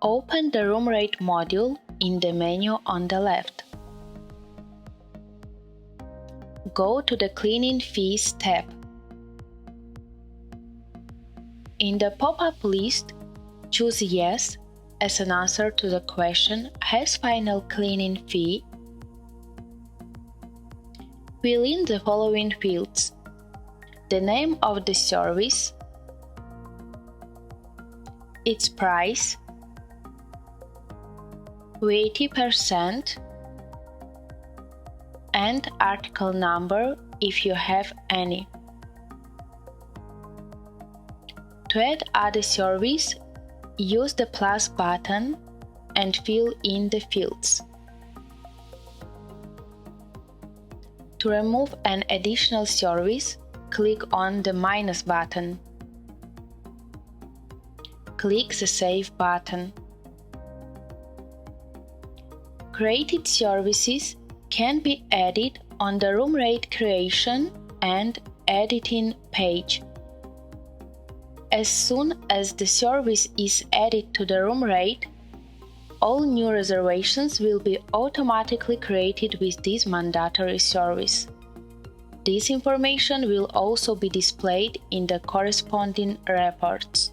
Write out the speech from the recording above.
Open the room rate module in the menu on the left. Go to the Cleaning Fees tab. In the pop-up list, choose Yes as an answer to the question Has final cleaning fee? Fill in the following fields: the name of the service, its price, VAT%, and article number if you have any. To add other service, use the plus button and fill in the fields. To remove an additional service, click on the minus button. Click the Save button. Created services can be added on the room rate creation and editing page. As soon as the service is added to the room rate, all new reservations will be automatically created with this mandatory service. This information will also be displayed in the corresponding reports.